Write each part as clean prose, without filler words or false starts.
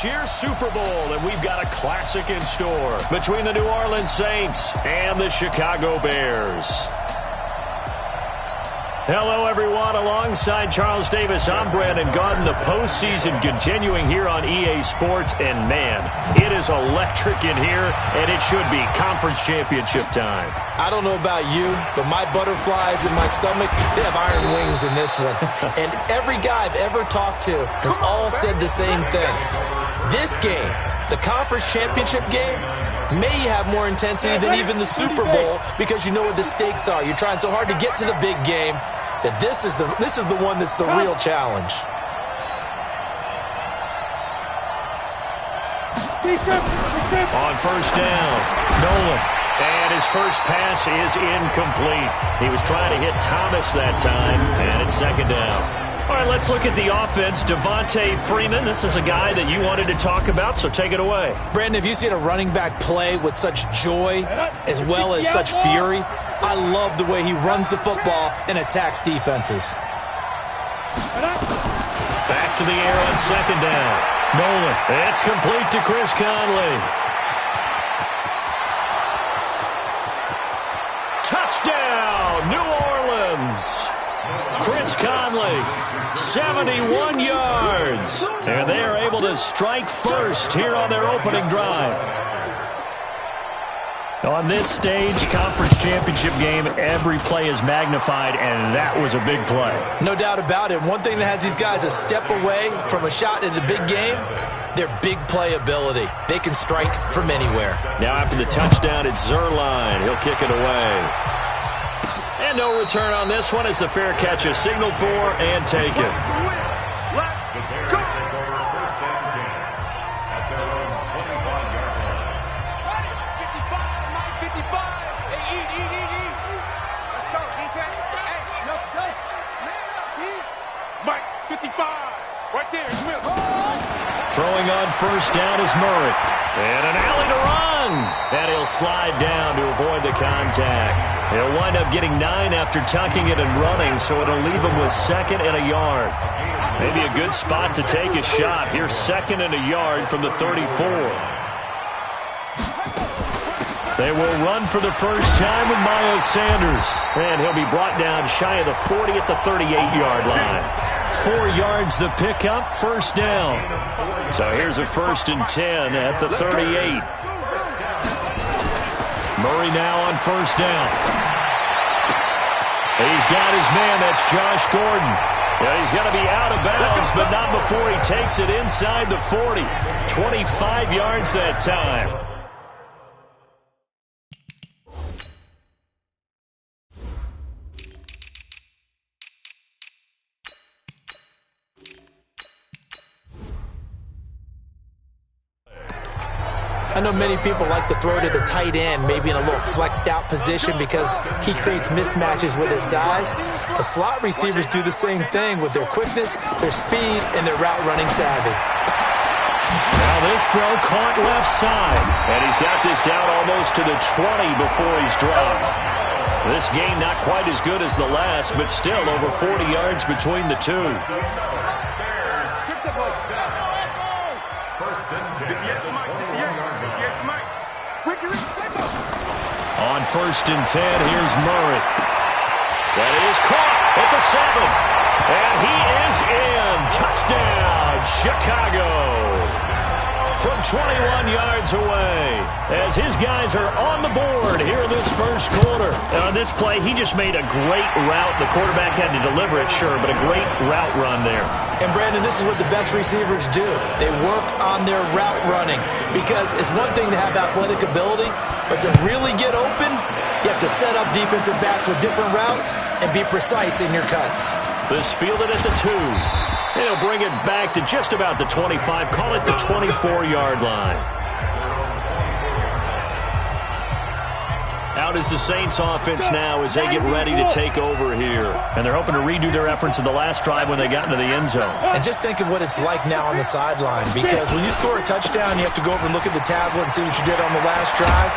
this year's Super Bowl, and we've got a classic in store between the New Orleans Saints and the Chicago Bears. Hello, everyone. Alongside Charles Davis, I'm Brandon Gaudin. The postseason continuing here on EA Sports, and man, it is electric in here, and it should be conference championship time. I don't know about you, but my butterflies in my stomach, they have iron wings in this one. And every guy I've ever talked to has all said the same thing. This game, the conference championship game, may have more intensity than even the Super Bowl because you know what the stakes are. You're trying so hard to get to the big game that this is the one that's the real challenge. On first down, Nolan. And his first pass is incomplete. He was trying to hit Thomas that time, and it's second down. All right, let's look at the offense. Devontae Freeman, this is a guy that you wanted to talk about, so take it away. Brandon, have you seen a running back play with such joy as well as such fury? I love the way he runs the football and attacks defenses. Back to the air on second down. Nolan, it's complete to Chris Conley. Touchdown, New Orleans. Chris Conley, 71 yards. And they are able to strike first here on their opening drive. On this stage, conference championship game, every play is magnified, and that was a big play. No doubt about it. One thing that has these guys a step away from a shot at a big game, their big play ability. They can strike from anywhere. Now after the touchdown, it's Zerline. He'll kick it away. And no return on this one as the fair catch is signaled for and taken. Throwing on first down is Murray. And an alley to run. And he'll slide down to avoid the contact. He'll wind up getting 9 after tucking it and running, so it'll leave him with second and a yard. Maybe a good spot to take a shot. Here's second and a yard from the 34. They will run for the first time with Miles Sanders. And he'll be brought down shy of the 40 at the 38-yard line. 4 yards the pickup, first down. So here's a 1st and 10 at the 38. Murray now on first down. He's got his man, that's Josh Gordon. Yeah, he's going to be out of bounds, but not before he takes it inside the 40. 25 yards that time. I know many people like to throw to the tight end, maybe in a little flexed out position because he creates mismatches with his size. The slot receivers do the same thing with their quickness, their speed, and their route running savvy. Now this throw caught left side, and he's got this down almost to the 20 before he's dropped. This game not quite as good as the last, but still over 40 yards between the two. On first and 10, here's Murray. That is caught at the 7. And he is in. Touchdown, Chicago. From 21 yards away, as his guys are on the board here in this first quarter. And on this play, he just made a great route. The quarterback had to deliver it, sure, but a great route run there. And, Brandon, this is what the best receivers do. They work on their route running because it's one thing to have athletic ability, but to really get open, you have to set up defensive backs with different routes and be precise in your cuts. This fielded at the 2. And he'll bring it back to just about the 25, call it the 24-yard line. Out is the Saints offense now as they get ready to take over here. And they're hoping to redo their efforts in the last drive when they got into the end zone. And just think of what it's like now on the sideline, because when you score a touchdown, you have to go over and look at the tablet and see what you did on the last drive.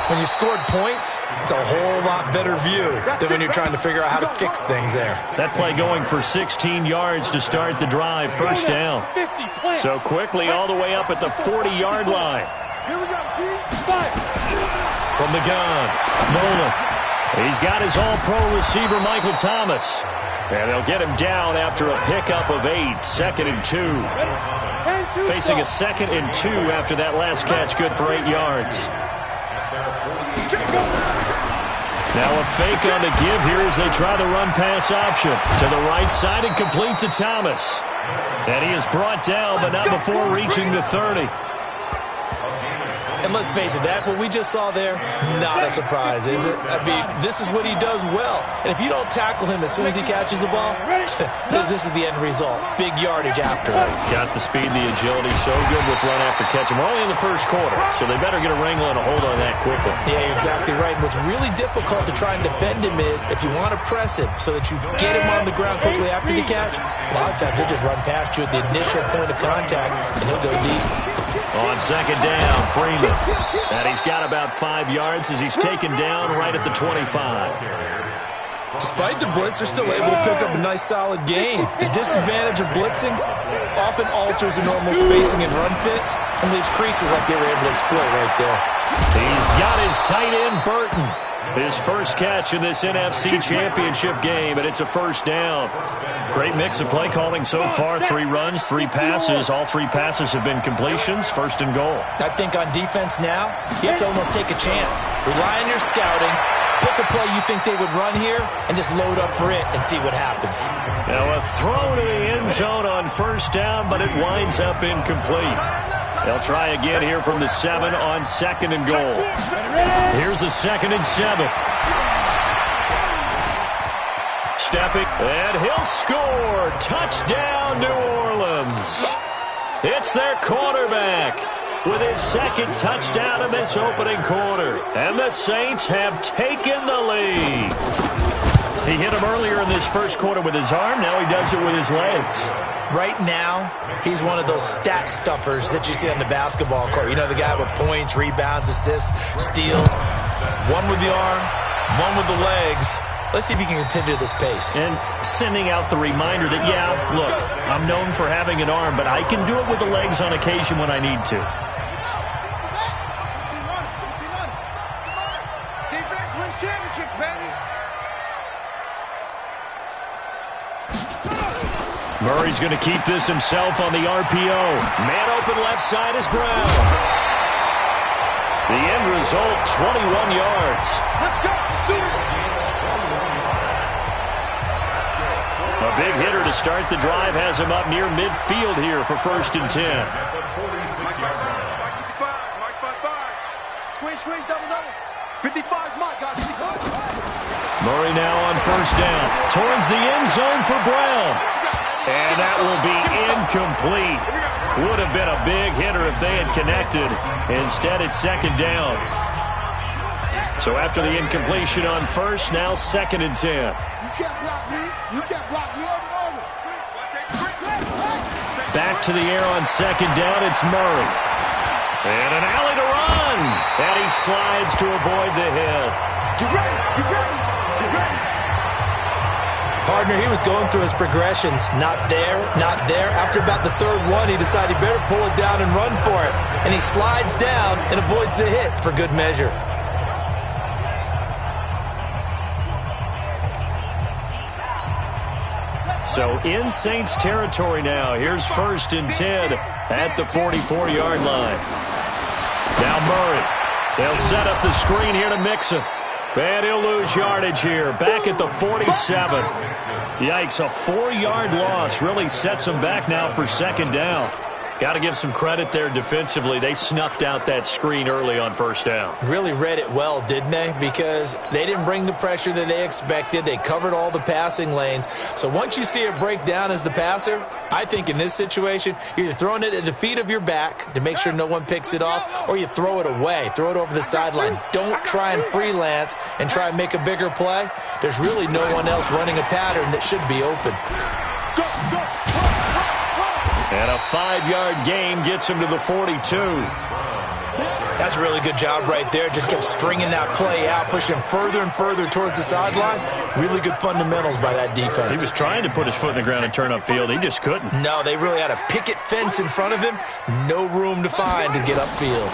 When you scored points, it's a whole lot better view than when you're trying to figure out how to fix things there. That play going for 16 yards to start the drive. First down. So quickly all the way up at the 40-yard line. From the gun, Nolan. He's got his all-pro receiver, Michael Thomas. And they'll get him down after a pickup of 8, 2nd and 2. Facing a 2nd and 2 after that last catch, good for 8 yards. Now a fake on the give here as they try the run-pass option. To the right side and complete to Thomas. And he is brought down, but not before reaching the 30. And let's face it, that what we just saw there, not a surprise, is it? I mean, this is what he does well. And if you don't tackle him as soon as he catches the ball, this is the end result. Big yardage afterwards. Got the speed, the agility, so good with run after catch. And we're only in the first quarter, so they better get a wrangle and a hold on that quickly. Yeah, you're exactly right. And what's really difficult to try and defend him is if you want to press him so that you get him on the ground quickly after the catch, a lot of times he'll just run past you at the initial point of contact, and he'll go deep. On 2nd down, Freeman. And he's got about 5 yards as he's taken down right at the 25. Despite the blitz, they're still able to pick up a nice, solid gain. The disadvantage of blitzing often alters the normal spacing and run fits and leaves creases like they were able to exploit right there. He's got his tight end, Burton. His first catch in this NFC Championship game, and it's a first down. Great mix of play calling so far. 3 runs, 3 passes. All 3 passes have been completions. 1st and goal. I think on defense now, you have to almost take a chance. Rely on your scouting. Pick a play you think they would run here and just load up for it and see what happens. Now a throw to the end zone on 1st down, but it winds up incomplete. They'll try again here from the 7 on 2nd and goal. Here's a 2nd and 7. Stepping, and he'll score. Touchdown, New Orleans. It's their quarterback with his 2nd touchdown in this opening quarter. And the Saints have taken the lead. He hit him earlier in this first quarter with his arm. Now he does it with his legs. Right now, he's one of those stat stuffers that you see on the basketball court. You know, the guy with points, rebounds, assists, steals. One with the arm, one with the legs. Let's see if he can continue this pace. And sending out the reminder that, yeah, look, I'm known for having an arm, but I can do it with the legs on occasion when I need to. Defense wins championships, baby. Murray's going to keep this himself on the RPO. Man open left side is Brown. The end result, 21 yards. Let's go. Do it. A big hitter to start the drive has him up near midfield here for 1st and 10. Mike 55. Squeeze, double. 55's Mike, guys. 55. Murray now on 1st down. Towards the end zone for Brown. And that will be incomplete. Would have been a big hitter if they had connected. Instead, it's 2nd down. So after the incompletion on 1st, now 2nd and 10. You can't block me. You can't block me. Over. Back to the air on 2nd down, it's Murray. And an alley to run. And he slides to avoid the hit. Get ready. Get ready. Get ready. Partner, he was going through his progressions. Not there, not there. After about the 3rd one, he decided he better pull it down and run for it. And he slides down and avoids the hit for good measure. So in Saints territory now. Here's 1st and 10 at the 44-yard line. Now Murray. They'll set up the screen here to Mixon. And he'll lose yardage here. Back at the 47. Yikes, a 4-yard loss really sets them back now for 2nd down. Got to give some credit there defensively. They snuffed out that screen early on 1st down. Really read it well, didn't they? Because they didn't bring the pressure that they expected. They covered all the passing lanes. So once you see it break down as the passer, I think in this situation, you're either throwing it at the feet of your back to make sure no one picks it off, or you throw it away. Throw it over the sideline. Don't try and freelance and try and make a bigger play. There's really no one else running a pattern that should be open. And a 5-yard gain gets him to the 42. That's a really good job right there. Just kept stringing that play out, pushing further and further towards the sideline. Really good fundamentals by that defense. He was trying to put his foot in the ground and turn upfield. He just couldn't. No, they really had a picket fence in front of him. No room to find to get upfield.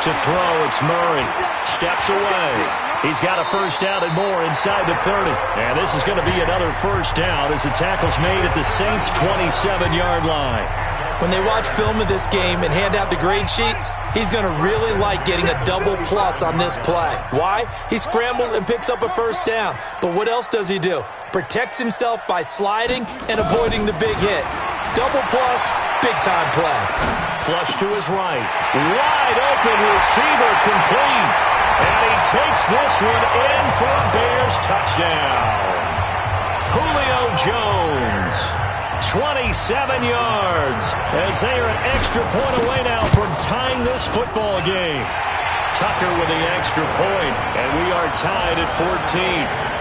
To throw, it's Murray. Steps away. He's got a first down and more inside the 30. And this is going to be another first down as the tackle's made at the Saints' 27-yard line. When they watch film of this game and hand out the grade sheets, he's going to really like getting a double plus on this play. Why? He scrambles and picks up a first down. But what else does he do? Protects himself by sliding and avoiding the big hit. Double plus, big-time play. Flush to his right. Wide open receiver complete. And he takes this one in for a Bears touchdown. Julio Jones. 27 yards as they are an extra point away now from tying this football game. Tucker with the extra point, and we are tied at 14.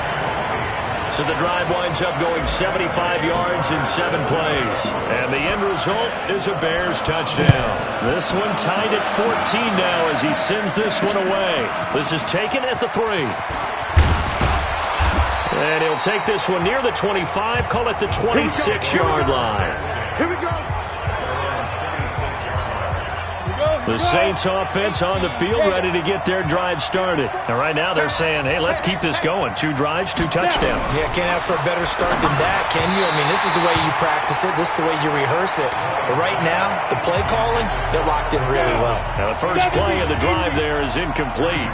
So the drive winds up going 75 yards in 7 plays. And the end result is a Bears touchdown. This one tied at 14 now as he sends this one away. This is taken at the 3. And he'll take this one near the 25, call it the 26-yard line. Here we go. The Saints offense on the field ready to get their drive started. And right now they're saying, hey, let's keep this going. 2 drives, 2 touchdowns. Yeah, can't ask for a better start than that, can you? I mean, this is the way you practice it. This is the way you rehearse it. But right now, the play calling, they're locked in really well. Now the first play of the drive there is incomplete.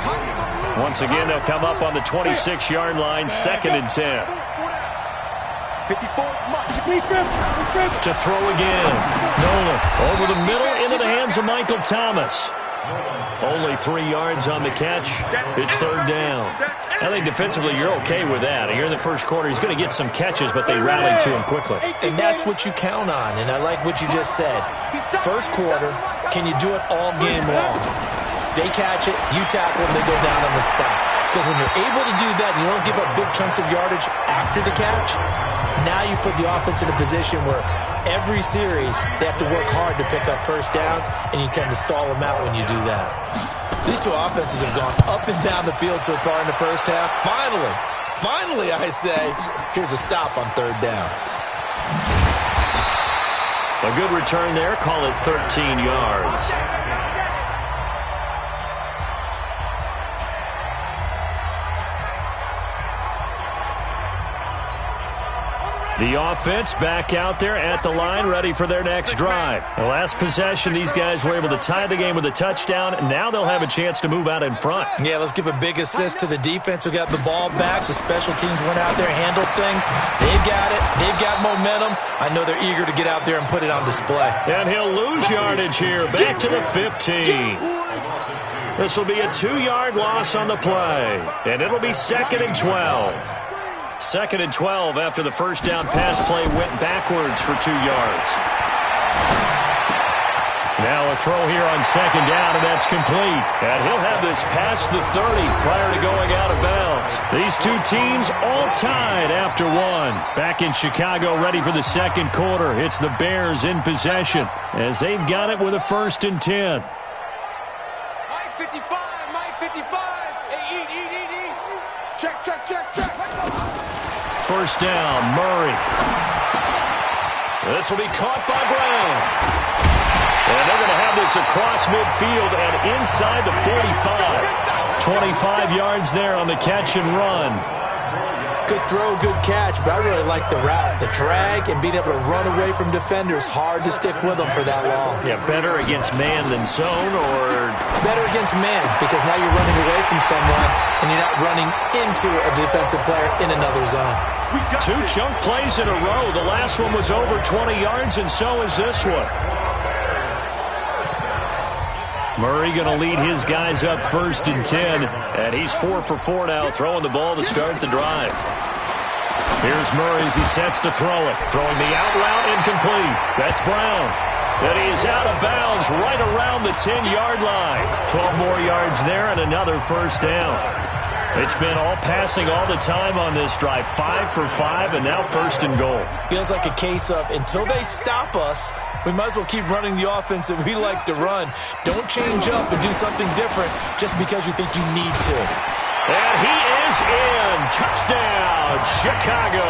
Once again, they'll come up on the 26-yard line, 2nd and 10. 54, To throw again. Nolan over the middle into the hands of Michael Thomas. Only 3 yards on the catch. It's 3rd down. I think defensively you're okay with that. Here in the first quarter, he's going to get some catches, but they rallied to him quickly. And that's what you count on, and I like what you just said. First quarter, can you do it all game long? They catch it, you tackle them, they go down on the spot. Because when you're able to do that and you don't give up big chunks of yardage after the catch, now you put the offense in a position where every series they have to work hard to pick up first downs, and you tend to stall them out when you do that. These two offenses have gone up and down the field so far in the first half. Finally, I say, here's a stop on 3rd down. A good return there, call it 13 yards. The offense back out there at the line, ready for their next drive. The last possession, these guys were able to tie the game with a touchdown. Now they'll have a chance to move out in front. Yeah, let's give a big assist to the defense who got the ball back. The special teams went out there, handled things. They've got it. They've got momentum. I know they're eager to get out there and put it on display. And he'll lose yardage here, back to the 15. This will be a 2-yard loss on the play, and it'll be 2nd and 12. 2nd and 12 after the first down pass play went backwards for 2 yards. Now a throw here on 2nd down, and that's complete. And he'll have this past the 30 prior to going out of bounds. These two teams all tied after 1. Back in Chicago, ready for the 2nd quarter. It's the Bears in possession as they've got it with a 1st and 10. Mike 55, Mike 55. Hey, eat. Check. First down, Murray. This will be caught by Brown. And they're going to have this across midfield and inside the 45. 25 yards there on the catch and run. Good throw, good catch, but I really like the route. The drag and being able to run away from defenders, hard to stick with them for that long. Yeah, better against man than zone, or? Better against man, because now you're running away from someone and you're not running into a defensive player in another zone. 2 chunk plays in a row. The last one was over 20 yards, and so is this one. Murray going to lead his guys up 1st and 10, and he's 4 for 4 now, throwing the ball to start the drive. Here's Murray as he sets to throw it. Throwing the out route incomplete. That's Brown. And he is out of bounds right around the 10-yard line. 12 more yards there and another first down. It's been all passing all the time on this drive. 5 for 5, and now 1st and goal. Feels like a case of until they stop us, we might as well keep running the offense that we like to run. Don't change up and do something different just because you think you need to. And he is in. Touchdown, Chicago.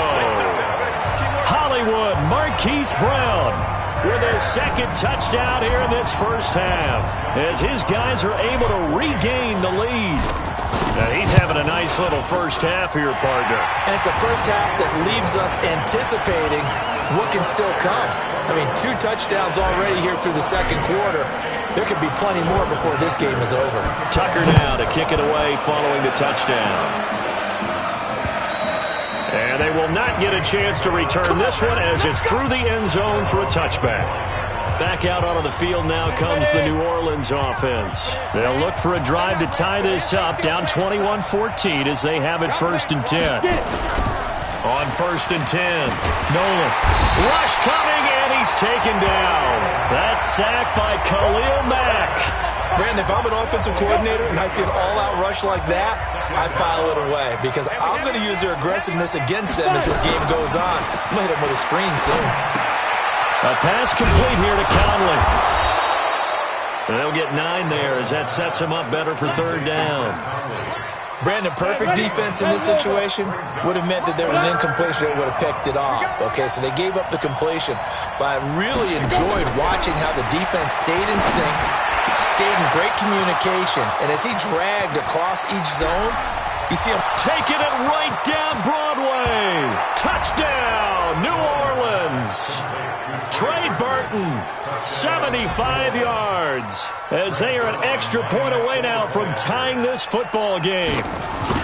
Hollywood Marquise Brown with his 2nd touchdown here in this first half, as his guys are able to regain the lead. Now he's having a nice little first half here, partner. And it's a first half that leaves us anticipating what can still come. I mean, 2 touchdowns already here through the 2nd quarter. There could be plenty more before this game is over. Tucker now to kick it away following the touchdown. And they will not get a chance to return this one as it's through the end zone for a touchback. Back out onto the field now comes the New Orleans offense. They'll look for a drive to tie this up, down 21-14 as they have it 1st and 10. On 1st and 10, Nolan. Rush coming, and he's taken down. That's sacked by Khalil Mack. Brandon, if I'm an offensive coordinator and I see an all-out rush like that, I file it away because I'm going to use their aggressiveness against them as this game goes on. I'm going to hit them with a screen soon. A pass complete here to Conley. They'll get 9 there as that sets him up better for 3rd down. Brandon, perfect defense in this situation would have meant that there was an incompletion that would have picked it off. Okay, so they gave up the completion. But I really enjoyed watching how the defense stayed in sync, stayed in great communication, and as he dragged across each zone, you see him taking it right down Broadway. Touchdown, New Orleans. Trey Burton, 75 yards, as they are an extra point away now from tying this football game.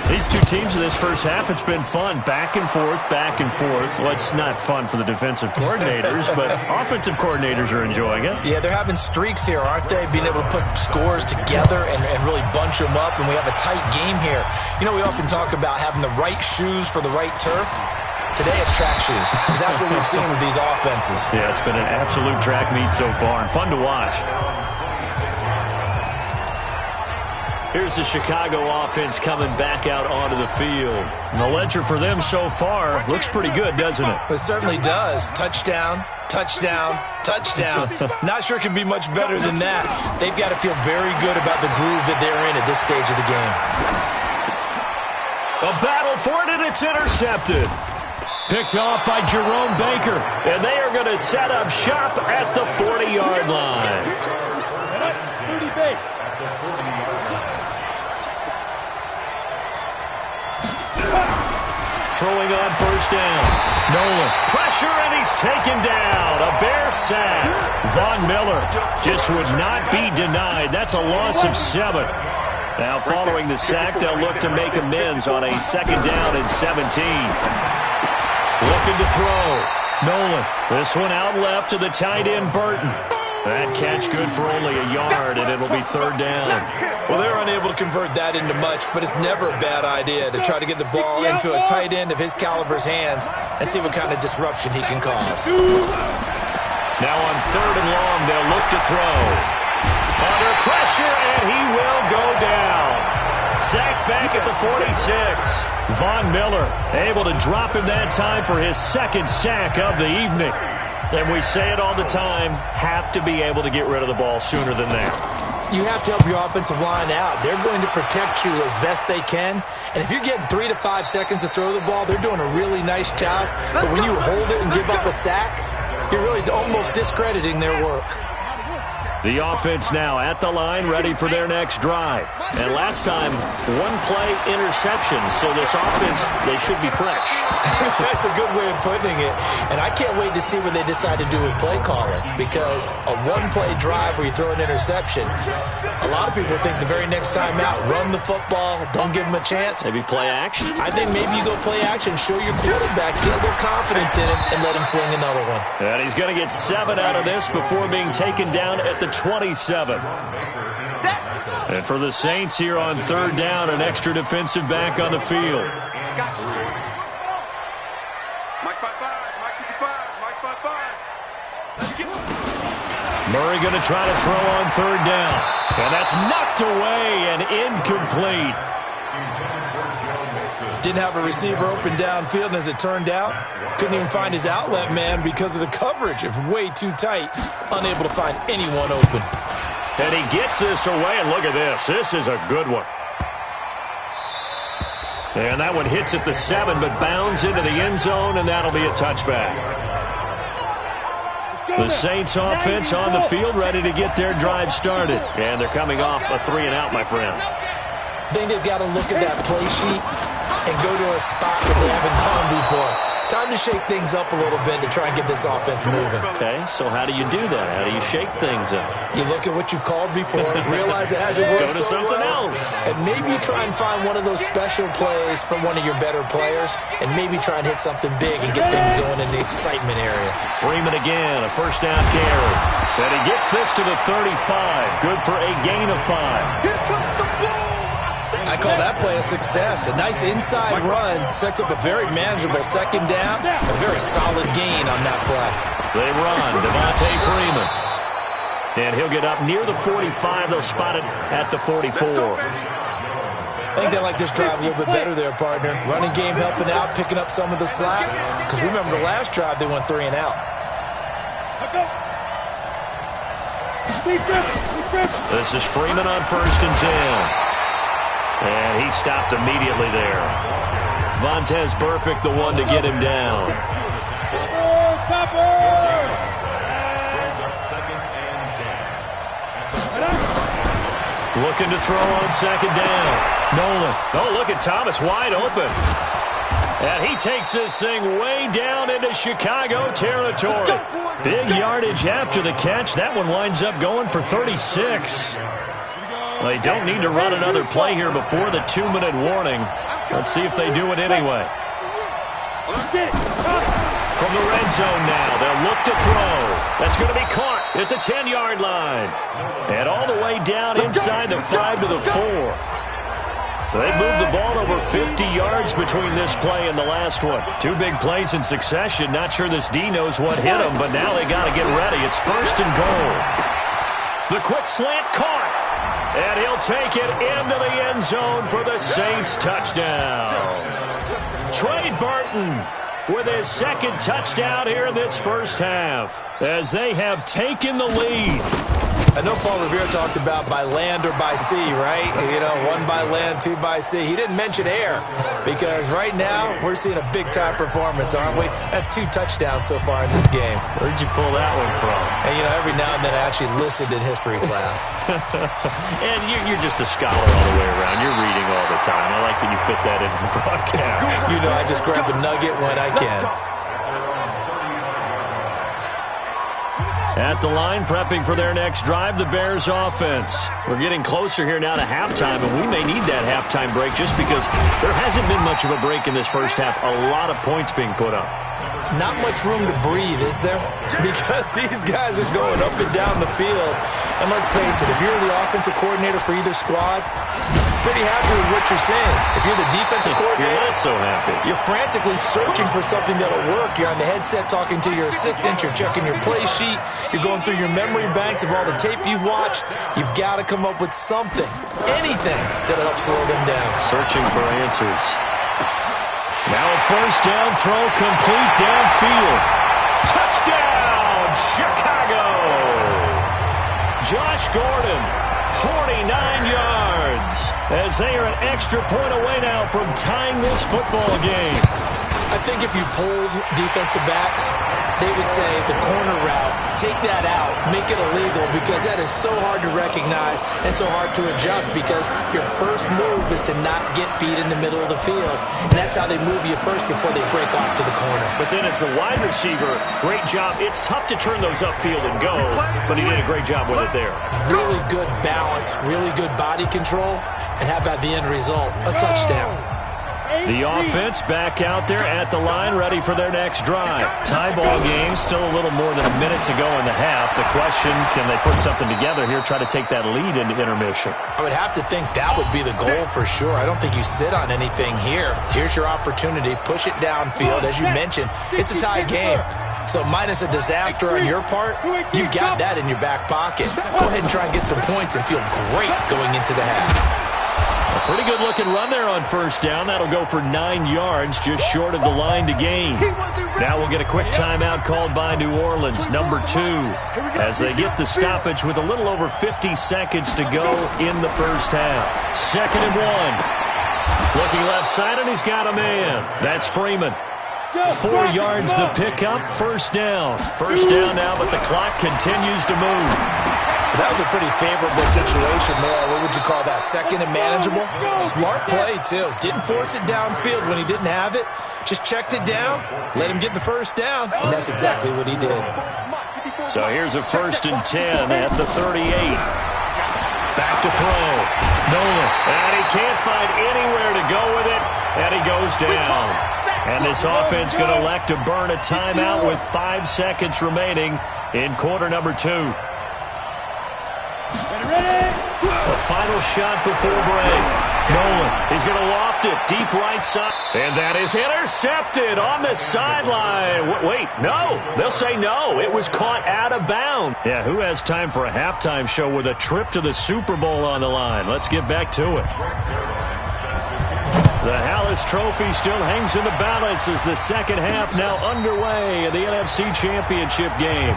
These two teams in this first half, it's been fun. Back and forth, back and forth. Well, it's not fun for the defensive coordinators, but offensive coordinators are enjoying it. Yeah, they're having streaks here, aren't they? Being able to put scores together and really bunch them up, and we have a tight game here. You know, we often talk about having the right shoes for the right turf. Today it's track shoes, because that's what we've seen with these offenses. Yeah, it's been an absolute track meet so far, and fun to watch. Here's the Chicago offense coming back out onto the field. And the ledger for them so far looks pretty good, doesn't it? It certainly does. Touchdown, touchdown, touchdown. Not sure it could be much better than that. They've got to feel very good about the groove that they're in at this stage of the game. A battle for it, and it's intercepted. Picked off by Jerome Baker. And they are going to set up shop at the 40-yard line. 30 base. Throwing on 1st down. Nolan. Pressure, and he's taken down. A Bear sack. Von Miller just would not be denied. That's a loss of 7. Now following the sack, they'll look to make amends on a 2nd down and 17. Looking to throw. Nolan. This one out left to the tight end, Burton. That catch good for only a yard, and it'll be 3rd down. Well, they're unable to convert that into much, but it's never a bad idea to try to get the ball into a tight end of his caliber's hands and see what kind of disruption he can cause. Now on 3rd and long, they'll look to throw. Under pressure, and he will go down. Sacked back at the 46. Von Miller able to drop him that time for his 2nd sack of the evening. And we say it all the time, have to be able to get rid of the ball sooner than that. You have to help your offensive line out. They're going to protect you as best they can. And if you're getting 3 to 5 seconds to throw the ball, they're doing a really nice job. But when you hold it and give up a sack, you're really almost discrediting their work. The offense now at the line, ready for their next drive. And last time, 1-play interception, so this offense, they should be fresh. That's a good way of putting it. And I can't wait to see what they decide to do with play calling, because a 1-play drive where you throw an interception, a lot of people think the very next time out, run the football, don't give them a chance. Maybe play action? I think maybe you go play action, show your quarterback, get a little confidence in him, and let him fling another one. And he's going to get 7 out of this before being taken down at the 27. And for the Saints here on 3rd down, an extra defensive back on the field. Murray going to try to throw on 3rd down. And that's knocked away and incomplete. Didn't have a receiver open downfield, and as it turned out, couldn't even find his outlet man because of the coverage. It was way too tight, unable to find anyone open. And he gets this away, and look at this. This is a good one. And that one hits at the 7, but bounds into the end zone, and that'll be a touchback. The Saints offense on the field, ready to get their drive started. And they're coming off a 3-and-out, my friend. I think they've got to look at that play sheet and go to a spot that they haven't gone before. Time to shake things up a little bit to try and get this offense moving. Okay, so how do you do that? How do you shake things up? You look at what you've called before, realize it hasn't worked Go to something else. And maybe try and find one of those special plays from one of your better players, and maybe try and hit something big and get things going in the excitement area. Freeman again, a first down carry. And he gets this to the 35. Good for a gain of 5. I call that play a success. A nice inside run sets up a very manageable second down. A very solid gain on that play. They run. Devontae Freeman. And he'll get up near the 45. They'll spot it at the 44. I think they like this drive a little bit better there, partner. Running game helping out, picking up some of the slack. Because remember the last drive, they went 3-and-out. This is Freeman on 1st and 10. And he stopped immediately there. Vontaze Burfict, the one to get him down. Looking to throw on 2nd down. Nolan. Oh, look at Thomas wide open. And he takes this thing way down into Chicago territory. Big yardage after the catch. That one winds up going for 36. They don't need to run another play here before the 2-minute warning. Let's see if they do it anyway. From the red zone now, they'll look to throw. That's going to be caught at the 10-yard line. And all the way down inside the 5 to the 4. They moved the ball over 50 yards between this play and the last one. 2 big plays in succession. Not sure this D knows what hit him, but now they got to get ready. It's 1st and goal. The quick slant caught. And he'll take it into the end zone for the Saints touchdown. Trey Burton with his 2nd touchdown here in this first half as they have taken the lead. I know Paul Revere talked about by land or by sea, right? You know, 1 by land, 2 by sea. He didn't mention air because right now we're seeing a big-time performance, aren't we? That's 2 touchdowns so far in this game. Where'd you pull that one from? And, you know, every now and then I actually listened in history class. And you're just a scholar all the way around. You're reading all the time. I like that you fit that into the broadcast. You know, I just grab a nugget when I can. At the line, prepping for their next drive, the Bears offense. We're getting closer here now to halftime, and we may need that halftime break just because there hasn't been much of a break in this first half. A lot of points being put up. Not much room to breathe, is there? Because these guys are going up and down the field. And let's face it, if you're the offensive coordinator for either squad, pretty happy with what you're seeing. If you're the defensive coordinator, you're not so happy. You're frantically searching for something that'll work. You're on the headset talking to your assistant. You're checking your play sheet. You're going through your memory banks of all the tape you've watched. You've got to come up with something, anything that'll help slow them down. Searching for answers. Now a first down throw complete downfield. Touchdown, Chicago! Josh Gordon, 49 yards, as they are an extra point away now from tying this football game. I think if you polled defensive backs, they would say the corner route, take that out, make it illegal, because that is so hard to recognize and so hard to adjust because your first move is to not get beat in the middle of the field. And that's how they move you first before they break off to the corner. But then as the wide receiver, great job. It's tough to turn those upfield and go, but he did a great job with it there. Really good balance, really good body control, and how about the end result? A touchdown. The offense back out there at the line, ready for their next drive. Tie ball game, still a little more than a minute to go in the half. The question, can they put something together here, try to take that lead into intermission? I would have to think that would be the goal for sure. I don't think you sit on anything here. Here's your opportunity. Push it downfield. As you mentioned, it's a tie game. So minus a disaster on your part, you've got that in your back pocket. Go ahead and try and get some points and feel great going into the half. Pretty good looking run there on first down. That'll go for 9 yards, just short of the line to gain. Now we'll get a quick timeout called by New Orleans, number 2, as they get the stoppage with a little over 50 seconds to go in the first half. 2nd and 1. Looking left side, and he's got a man. That's Freeman. 4 yards the pickup, first down. First down now, but the clock continues to move. That was a pretty favorable situation there. What would you call that? 2nd and manageable? Smart play, too. Didn't force it downfield when he didn't have it. Just checked it down, let him get the first down, and that's exactly what he did. So here's a 1st and 10 at the 38. Back to throw. Nolan. And he can't find anywhere to go with it, and he goes down. And this offense going to elect to burn a timeout with 5 seconds remaining in quarter number 2. A final shot before break. Nolan, he's going to loft it deep right side. And that is intercepted on the sideline. Wait, no. They'll say no. It was caught out of bounds. Yeah, who has time for a halftime show with a trip to the Super Bowl on the line? Let's get back to it. The Hallis Trophy still hangs in the balance as the second half now underway in the NFC Championship game.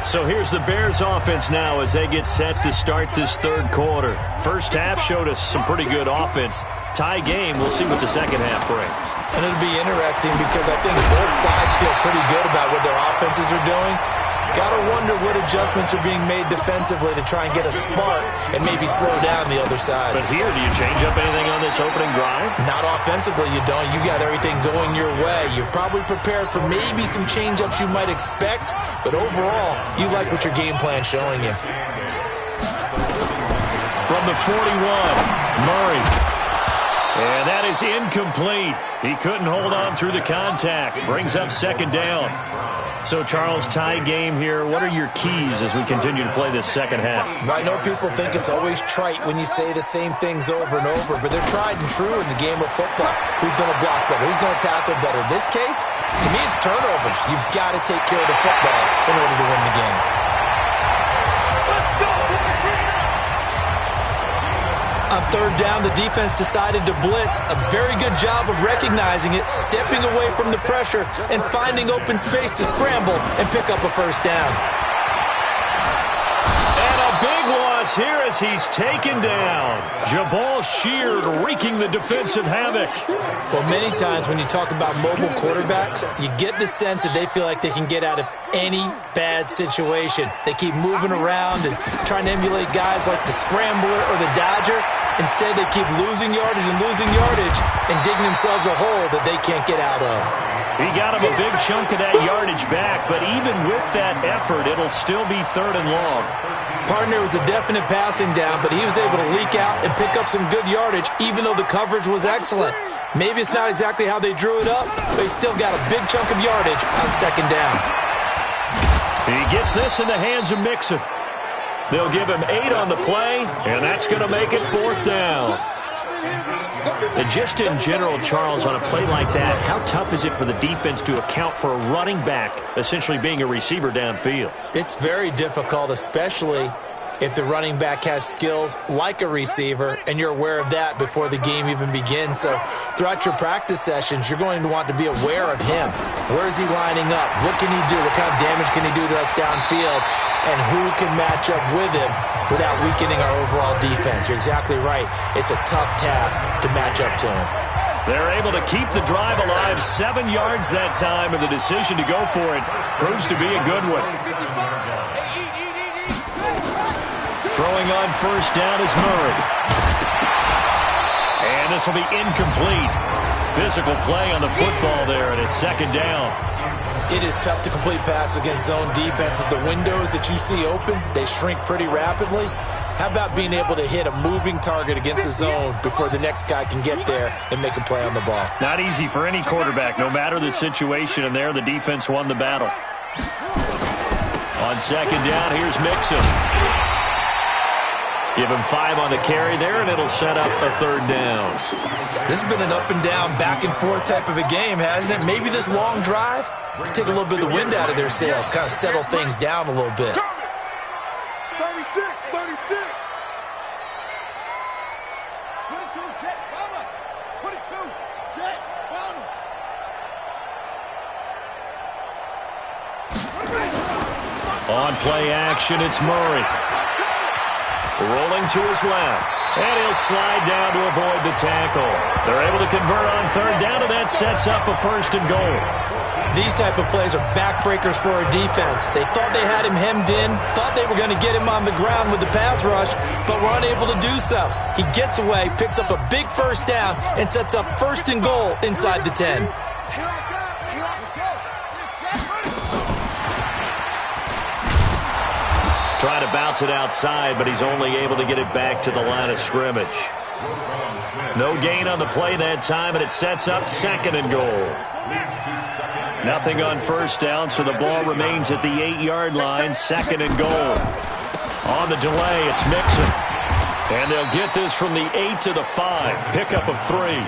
So here's the Bears offense now as they get set to start this third quarter. First half showed us some pretty good offense. Tie game, we'll see what the second half brings. And it'll be interesting because I think both sides feel pretty good about what their offenses are doing. Got to wonder what adjustments are being made defensively to try and get a spark and maybe slow down the other side. But here, do you change up anything on this opening drive? Not offensively, you don't. You got everything going your way. You've probably prepared for maybe some change-ups you might expect, but overall, you like what your game plan's showing you. From the 41, Murray. And that is incomplete. He couldn't hold on through the contact. Brings up second down. So, Charles, tie game here. What are your keys as we continue to play this second half? I know people think it's always trite when you say the same things over and over, but they're tried and true in the game of football. Who's going to block better? Who's going to tackle better? In this case, to me, it's turnovers. You've got to take care of the football in order to win the game. On third down, the defense decided to blitz. A very good job of recognizing it, stepping away from the pressure, and finding open space to scramble and pick up a first down. And a big loss here as he's taken down. Jabal Sheard wreaking the defensive havoc. Well, many times when you talk about mobile quarterbacks, you get the sense that they feel like they can get out of any bad situation. They keep moving around and trying to emulate guys like the Scrambler or the Dodger. Instead, they keep losing yardage and digging themselves a hole that they can't get out of. He got him a big chunk of that yardage back, but even with that effort, it'll still be third and long. Partner was a definite passing down, but he was able to leak out and pick up some good yardage, even though the coverage was excellent. Maybe it's not exactly how they drew it up, but he still got a big chunk of yardage on second down. He gets this in the hands of Mixon. They'll give him 8 on the play, and that's going to make it fourth down. And just in general, Charles, on a play like that, how tough is it for the defense to account for a running back essentially being a receiver downfield? It's very difficult, especially if the running back has skills like a receiver, and you're aware of that before the game even begins. So throughout your practice sessions, you're going to want to be aware of him. Where is he lining up? What can he do? What kind of damage can he do to us downfield? And who can match up with him without weakening our overall defense? You're exactly right. It's a tough task to match up to him. They're able to keep the drive alive, 7 yards that time, and the decision to go for it proves to be a good one. Throwing on first down is Murray. And this will be incomplete. Physical play on the football there, and it's second down. It is tough to complete passes against zone defenses. The windows that you see open, they shrink pretty rapidly. How about being able to hit a moving target against the zone before the next guy can get there and make a play on the ball? Not easy for any quarterback, no matter the situation, and there the defense won the battle. On second down, here's Mixon. Give him 5 on the carry there, and it'll set up a third down. This has been an up-and-down, back-and-forth type of a game, hasn't it? Maybe this long drive take a little bit of the wind out of their sails, kind of settle things down a little bit. 36. On play action, it's Murray. Rolling to his left. And he'll slide down to avoid the tackle. They're able to convert on third down, and that sets up a 1st and goal. These type of plays are backbreakers for a defense. They thought they had him hemmed in, thought they were going to get him on the ground with the pass rush, but were unable to do so. He gets away, picks up a big 1st down, and sets up 1st and goal inside the 10. Trying to bounce it outside, but he's only able to get it back to the line of scrimmage. No gain on the play that time, and it sets up 2nd and goal. Nothing on 1st down, so the ball remains at the 8-yard line, 2nd and goal. On the delay, it's Mixon. And they'll get this from the 8 to the 5. Pickup of 3.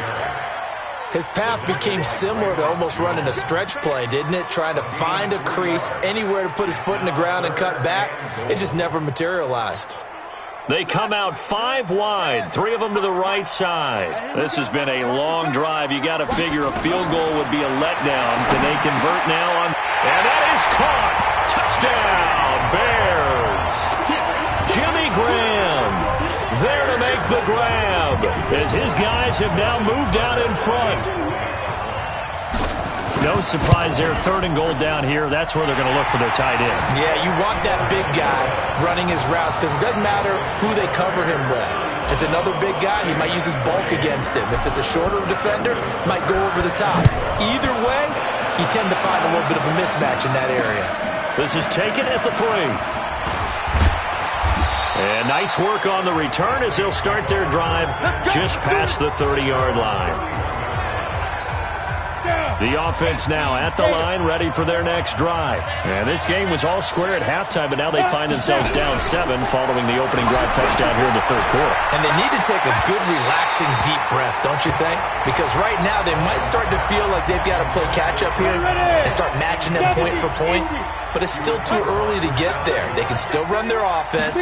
His path became similar to almost running a stretch play, didn't it? Trying to find a crease, anywhere to put his foot in the ground and cut back. It just never materialized. They come out 5 wide, 3 of them to the right side. This has been a long drive. You got to figure a field goal would be a letdown. Can they convert now on? And that is caught. Touchdown, Bears. Jimmy Graham there to make the grab as his guys have now moved out in front. No surprise there, 3rd and goal down here. That's where they're going to look for their tight end. Yeah, you want that big guy running his routes because it doesn't matter who they cover him with. If it's another big guy, he might use his bulk against him. If it's a shorter defender, might go over the top. Either way, you tend to find a little bit of a mismatch in that area. This is taken at the 3. And nice work on the return as they'll start their drive just past the 30-yard line. The offense now at the line, ready for their next drive. And this game was all square at halftime, but now they find themselves down 7 following the opening drive touchdown here in the 3rd quarter. And they need to take a good, relaxing, deep breath, don't you think? Because right now they might start to feel like they've got to play catch-up here and start matching them point for point. But it's still too early to get there. They can still run their offense.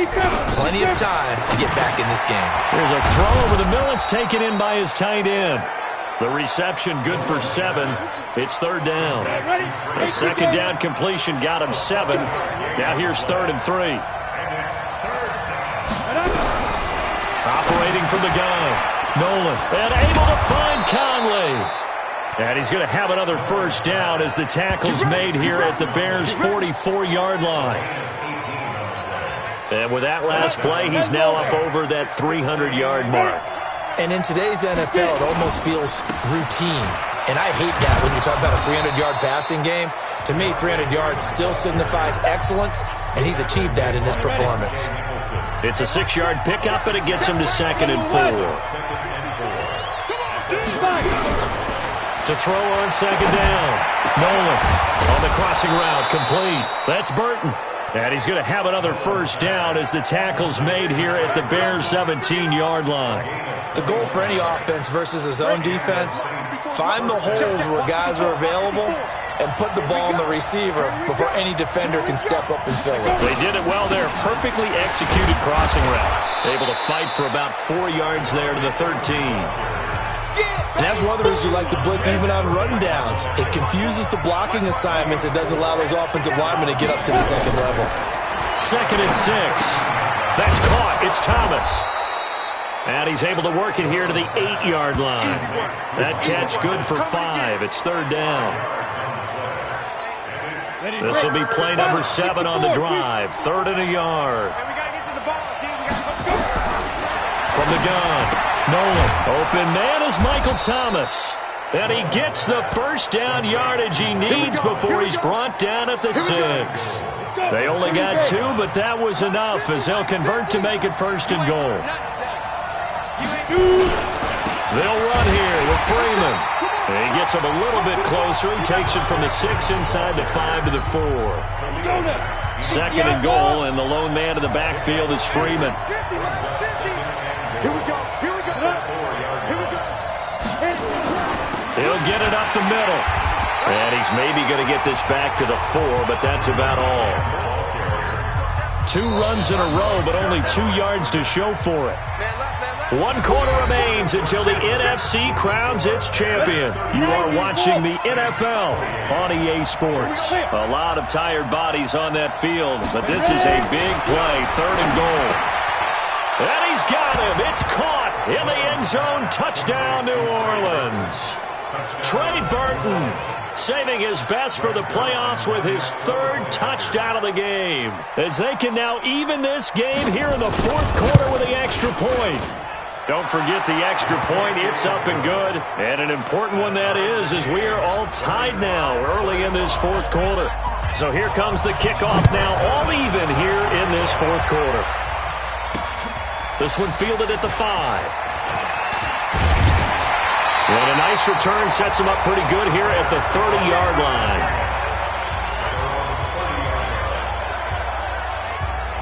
Plenty of time to get back in this game. There's a throw over the middle. It's taken in by his tight end. The reception good for 7. It's 3rd down. A 2nd down completion got him 7. Now here's 3rd and 3. Operating from the gun. Nolan. And able to find Conley. And he's going to have another 1st down as the tackle's made here at the Bears' 44-yard line. And with that last play, he's now up over that 300-yard mark. And in today's NFL, it almost feels routine. And I hate that when you talk about a 300-yard passing game. To me, 300 yards still signifies excellence, and he's achieved that in this performance. It's a 6-yard pickup, and it gets him to 2nd and 4. To throw on 2nd down. Nolan on the crossing route, complete. That's Burton. And he's going to have another 1st down as the tackle's made here at the Bears' 17-yard line. The goal for any offense versus his own defense, find the holes where guys are available and put the ball on the receiver before any defender can step up and fill it. They did it well there. Perfectly executed crossing route. Able to fight for about 4 yards there to the 13. And that's one of the reasons you like to blitz even on rundowns. It confuses the blocking assignments. It doesn't allow those offensive linemen to get up to the 2nd level. 2nd and 6. That's caught. It's Thomas. And he's able to work it here to the 8-yard line. That catch good for 5. It's 3rd down. This will be play number 7 on the drive. 3rd and a yard. From the gun, Nolan. Open man is Michael Thomas. And he gets the 1st down yardage he needs before he's brought down at the 6. They only got 2, but that was enough as they'll convert to make it 1st and goal. They'll run here with Freeman. And he gets him a little bit closer. He takes it from the 6 inside the 5 to the 4. 2nd and goal, and the lone man in the backfield is Freeman. He'll get it up the middle. And he's maybe going to get this back to the 4, but that's about all. 2 runs in a row, but only 2 yards to show for it. 1 quarter remains until the NFC crowns its champion. You are watching the NFL on EA Sports. A lot of tired bodies on that field, but this is a big play, 3rd and goal. And he's got him. It's caught in the end zone. Touchdown, New Orleans. Trey Burton saving his best for the playoffs with his 3rd touchdown of the game, as they can now even this game here in the 4th quarter with the extra point. Don't forget the extra point. It's up and good. And an important one that is, as we are all tied now early in this 4th quarter. So here comes the kickoff now, all even here in this 4th quarter. This one fielded at the 5. And a nice return sets him up pretty good here at the 30-yard line.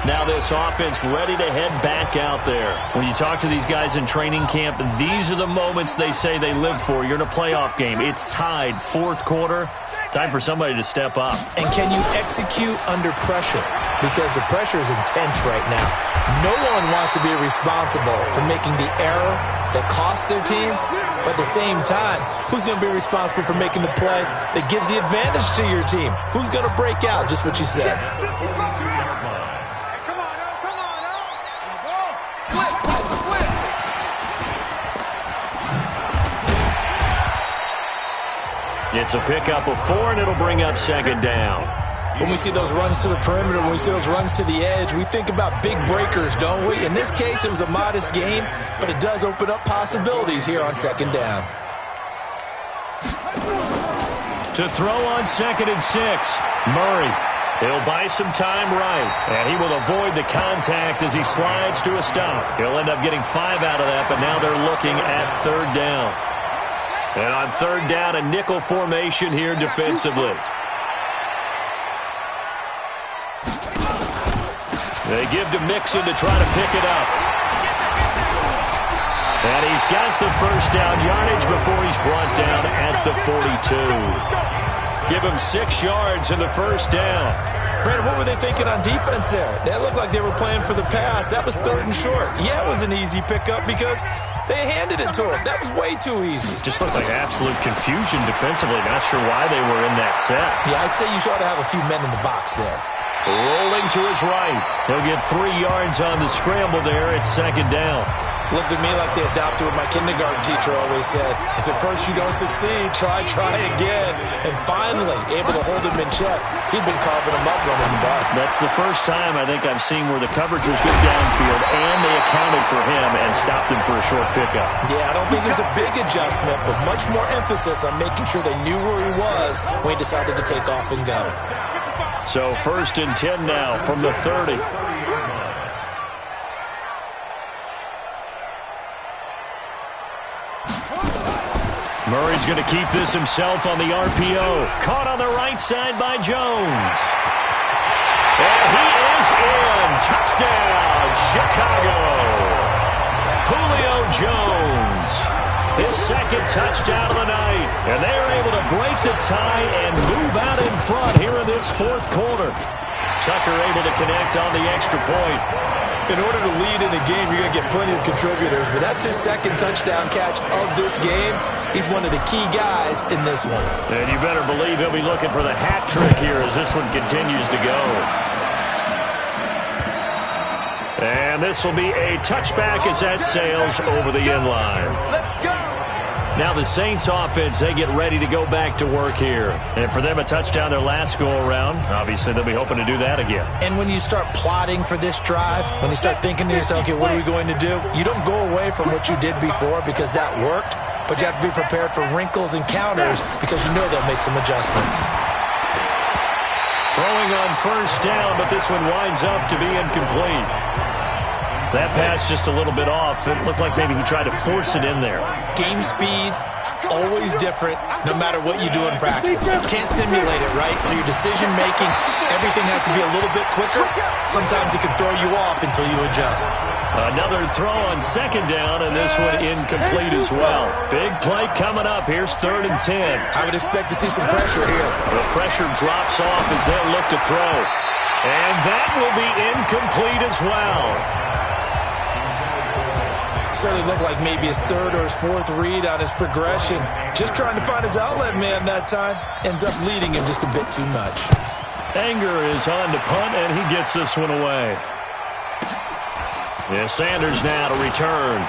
Now this offense ready to head back out there. When you talk to these guys in training camp, these are the moments they say they live for. You're in a playoff game. It's tied, 4th quarter. Time for somebody to step up. And can you execute under pressure? Because the pressure is intense right now. No one wants to be responsible for making the error that costs their team. But at the same time, who's going to be responsible for making the play that gives the advantage to your team? Who's going to break out? Just what you said. It's a pickup of 4, and it'll bring up 2nd down. When we see those runs to the perimeter, when we see those runs to the edge, we think about big breakers, don't we? In this case, it was a modest game, but it does open up possibilities here on 2nd down. To throw on 2nd and 6, Murray. He'll buy some time right, and he will avoid the contact as he slides to a stop. He'll end up getting 5 out of that, but now they're looking at 3rd down. And on 3rd down, a nickel formation here defensively. They give to Mixon to try to pick it up. And he's got the 1st down yardage before he's brought down at the 42. Give him 6 yards in the 1st down. Brandon, what were they thinking on defense there? They looked like they were playing for the pass. That was 3rd and short. Yeah, it was an easy pickup because they handed it to him. That was way too easy. Just looked like absolute confusion defensively. Not sure why they were in that set. Yeah, I'd say you ought to have a few men in the box there. Rolling to his right. He'll get 3 yards on the scramble there. It's 2nd down. Looked at me like they adopted what my kindergarten teacher always said. If at first you don't succeed, try again. And finally, able to hold him in check. He'd been carving him up running the ball. That's the first time I think I've seen where the coverage was good downfield and they accounted for him and stopped him for a short pickup. Yeah, I don't think it was a big adjustment, but much more emphasis on making sure they knew where he was when he decided to take off and go. So 1st and 10 now from the 30. Murray's going to keep this himself on the RPO. Caught on the right side by Jones. And he is in. Touchdown, Chicago. Julio Jones. His 2nd touchdown of the night. And they are able to break the tie and move out in front here in this 4th quarter. Tucker able to connect on the extra point. In order to lead in a game, you're going to get plenty of contributors, but that's his 2nd touchdown catch of this game. He's one of the key guys in this one. And you better believe he'll be looking for the hat trick here as this one continues to go. And this will be a touchback as that sails over the end line. Let's go! Now the Saints offense, they get ready to go back to work here. And for them, a touchdown their last go-around. Obviously, they'll be hoping to do that again. And when you start plotting for this drive, when you start thinking to yourself, okay, what are we going to do? You don't go away from what you did before because that worked, but you have to be prepared for wrinkles and counters because you know they'll make some adjustments. Throwing on 1st down, but this one winds up to be incomplete. That pass just a little bit off. It looked like maybe he tried to force it in there. Game speed, always different, no matter what you do in practice. Can't simulate it, right? So your decision-making, everything has to be a little bit quicker. Sometimes it can throw you off until you adjust. Another throw on 2nd down, and this one incomplete as well. Big play coming up. Here's 3rd and 10. I would expect to see some pressure here. The pressure drops off as they'll look to throw. And that will be incomplete as well. Certainly looked like maybe his third or his fourth read on his progression. Just trying to find his outlet man that time. Ends up leading him just a bit too much. Anger is on to punt, and he gets this one away. Yeah, Sanders now to return.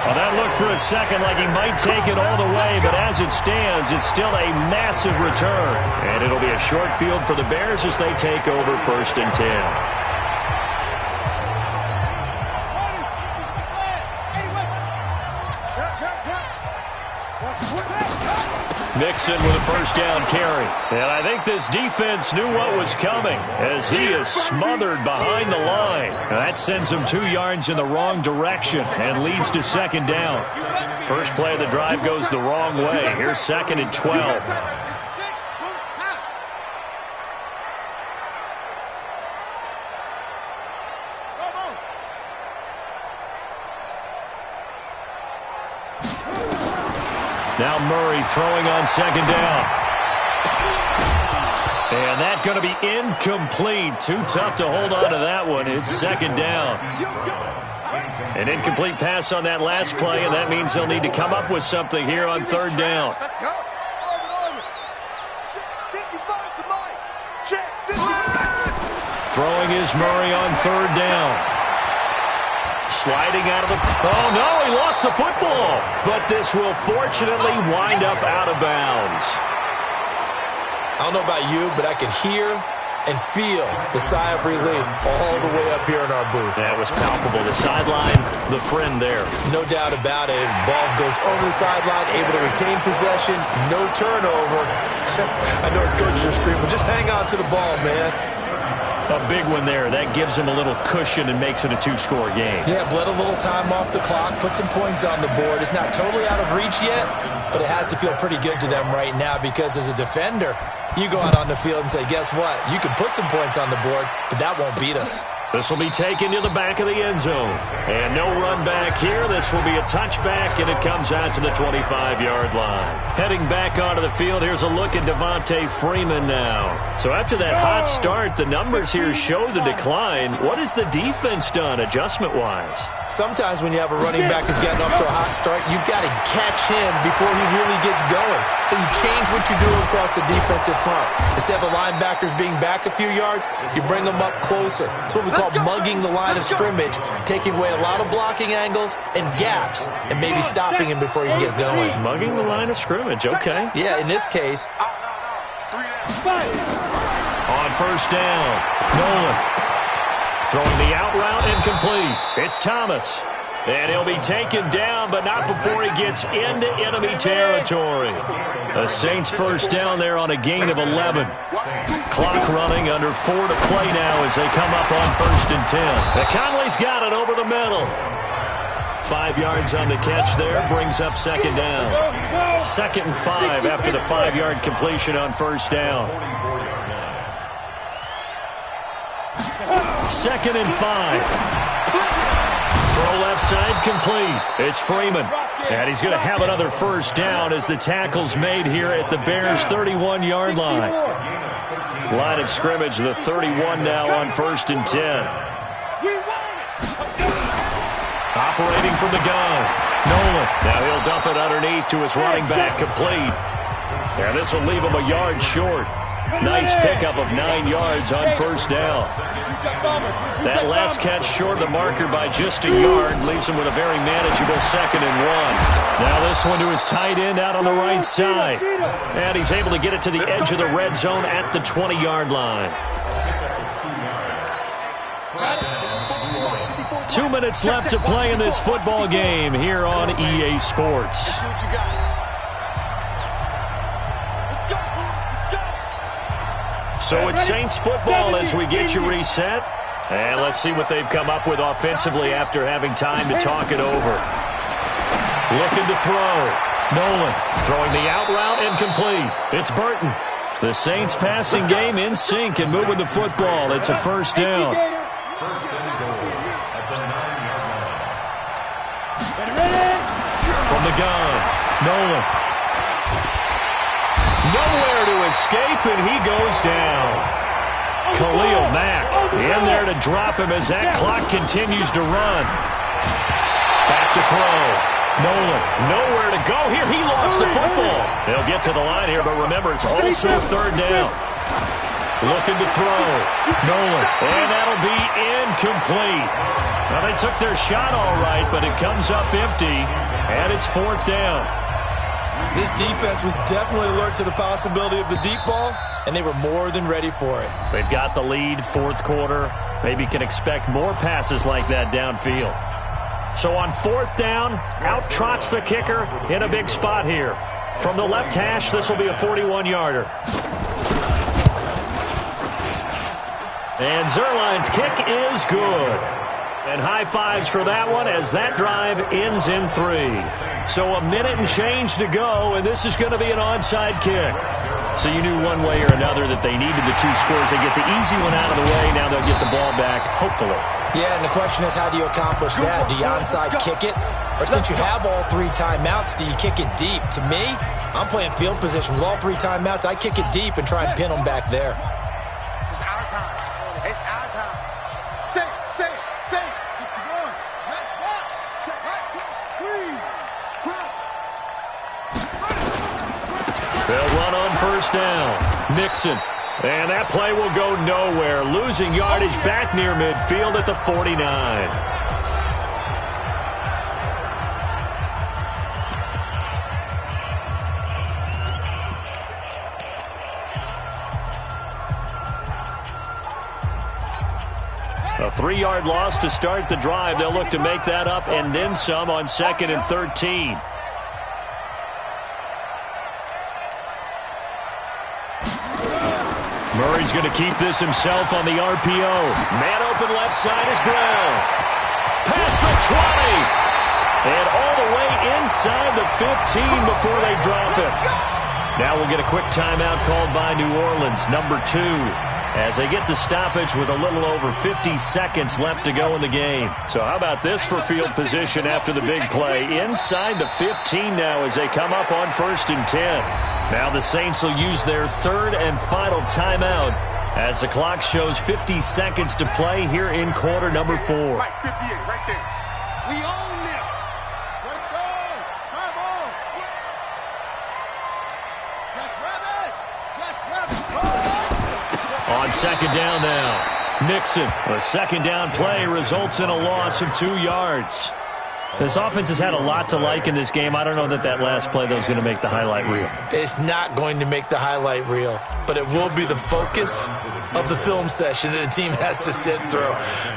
Well, that looked for a second like he might take it all the way, but as it stands, it's still a massive return. And it'll be a short field for the Bears as they take over 1st and 10. Mixon with a first down carry. And I think this defense knew what was coming as he is smothered behind the line. Now that sends him 2 yards in the wrong direction and leads to 2nd down. First play of the drive goes the wrong way. Here's 2nd and 12. Now Murray throwing on 2nd down. And that's going to be incomplete. Too tough to hold on to that one. It's 2nd down. An incomplete pass on that last play, and that means they'll need to come up with something here on 3rd down. Throwing is Murray on 3rd down. Sliding out of the... Oh, no, he lost the football. But this will fortunately wind up out of bounds. I don't know about you, but I could hear and feel the sigh of relief all the way up here in our booth. That was palpable. The sideline, the friend there. No doubt about it. Ball goes over the sideline, able to retain possession, no turnover. I know his coaches are screaming, just hang on to the ball, man. A big one there. That gives him a little cushion and makes it a 2-score game. Yeah, bled a little time off the clock, put some points on the board. It's not totally out of reach yet, but it has to feel pretty good to them right now because as a defender, you go out on the field and say, guess what? You can put some points on the board, but that won't beat us. This will be taken to the back of the end zone. And no run back here. This will be a touchback, and it comes out to the 25-yard line. Heading back onto the field, here's a look at Devontae Freeman now. So after that hot start, the numbers here show the decline. What has the defense done adjustment-wise? Sometimes when you have a running back who's getting off to a hot start, you've got to catch him before he really gets going. So you change what you're doing across the defensive front. Instead of the linebackers being back a few yards, you bring them up closer. That's what we call mugging the line of scrimmage, taking away a lot of blocking angles and gaps, and maybe stopping him before he can get going. Mugging the line of scrimmage, okay. Yeah, in this case. On 1st down, Nolan throwing the out route incomplete. It's Thomas. And he'll be taken down, but not before he gets into enemy territory. The Saints 1st down there on a gain of 11. Clock running, under 4 to play now as they come up on 1st and 10. Conley's got it over the middle. 5 yards on the catch there, brings up 2nd down. 2nd and 5 after the 5-yard completion on 1st down. 2nd and 5. Throw left side complete. It's Freeman. And he's going to have another 1st down as the tackle's made here at the Bears' 31-yard line. Line of scrimmage, the 31 now on 1st and 10. Operating from the gun. Nolan. Now he'll dump it underneath to his running back, complete. And this will leave him a yard short. Nice pickup of 9 yards on 1st down. That last catch short of the marker by just a yard leaves him with a very manageable 2nd and 1. Now this one to his tight end out on the right side. And he's able to get it to the edge of the red zone at the 20-yard line. 2 minutes left to play in this football game here on EA Sports. So it's Saints football as we get you reset. And let's see what they've come up with offensively after having time to talk it over. Looking to throw. Nolan throwing the out route incomplete. It's Burton. The Saints passing game in sync and moving the football. It's a 1st down. From the gun, Nolan. Nowhere to escape, and he goes down. Khalil Mack in there to drop him as that clock continues to run. Back to throw. Nolan, nowhere to go here. He lost the football. They'll get to the line here, but remember, it's also third down. Looking to throw. Nolan, and that'll be incomplete. Now, they took their shot all right, but it comes up empty, and it's fourth down. This defense was definitely alert to the possibility of the deep ball, and they were more than ready for it. They've got the lead, fourth quarter. Maybe can expect more passes like that downfield. So on fourth down, out trots the kicker in a big spot here. From the left hash, this will be a 41-yarder. And Zuerlein's kick is good. And high fives for that one as that drive ends in 3. So a minute and change to go, and this is going to be an onside kick. So you knew one way or another that they needed the 2 scores. They get the easy one out of the way. Now they'll get the ball back, hopefully. Yeah, and the question is, how do you accomplish that? Do you onside kick it? Or since you have all 3 timeouts, do you kick it deep? To me, I'm playing field position with all 3 timeouts. I kick it deep and try and pin them back there. It's our time. It's our time. Say it. Let's walk. Check right. 3. Crouch. They'll run on first down. Mixon. And that play will go nowhere. Losing yardage back near midfield at the 49. A 3-yard loss to start the drive. They'll look to make that up and then some on 2nd and 13. Murray's going to keep this himself on the RPO. Man open left side is Brown. Past the 20. And all the way inside the 15 before they drop it. Now we'll get a quick timeout called by New Orleans, number 2. As they get the stoppage with a little over 50 seconds left to go in the game. So how about this for field position after the big play? Inside the 15 now as they come up on 1st and 10. Now the Saints will use their 3rd and final timeout as the clock shows 50 seconds to play here in quarter number 4. Right, 58, right there. We own this. Let's go. Come on. Jack Rabbit. On 2nd down now, Mixon. A 2nd down play results in a loss of 2 yards. This offense has had a lot to like in this game. I don't know that last play, though, is going to make the highlight reel. It's not going to make the highlight reel, but it will be the focus of the film session that the team has to sit through.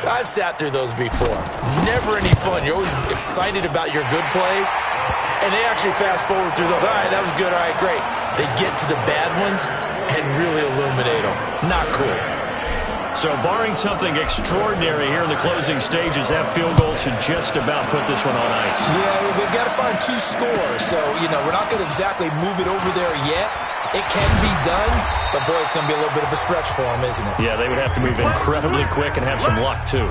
I've sat through those before. Never any fun. You're always excited about your good plays, and they actually fast forward through those. All right, that was good. All right, great. They get to the bad ones and really illuminate them. Not cool. So barring something extraordinary here in the closing stages, that field goal should just about put this one on ice. Yeah, we've got to find 2 scores. So, we're not going to exactly move it over there yet. It can be done, but, boy, it's going to be a little bit of a stretch for them, isn't it? Yeah, they would have to move incredibly quick and have some luck, too.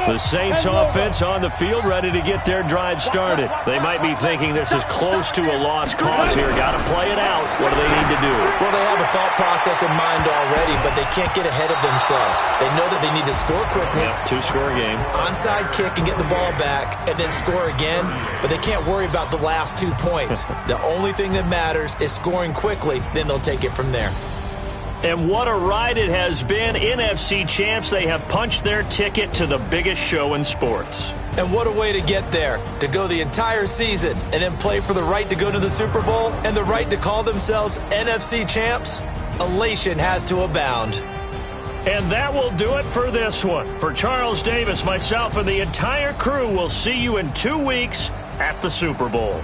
The Saints offense on the field ready to get their drive started. They might be thinking this is close to a lost cause here. Got to play it out. What do they need to do? Well, they have a thought process in mind already, but they can't get ahead of themselves. They know that they need to score quickly. Yep, 2-score game. Onside kick and get the ball back and then score again, but they can't worry about the last 2 points. The only thing that matters is scoring quickly, then they'll take it from there. And what a ride it has been. NFC champs, they have punched their ticket to the biggest show in sports. And what a way to get there, to go the entire season and then play for the right to go to the Super Bowl and the right to call themselves NFC champs. Elation has to abound. And that will do it for this one. For Charles Davis, myself, and the entire crew, we'll see you in 2 weeks at the Super Bowl.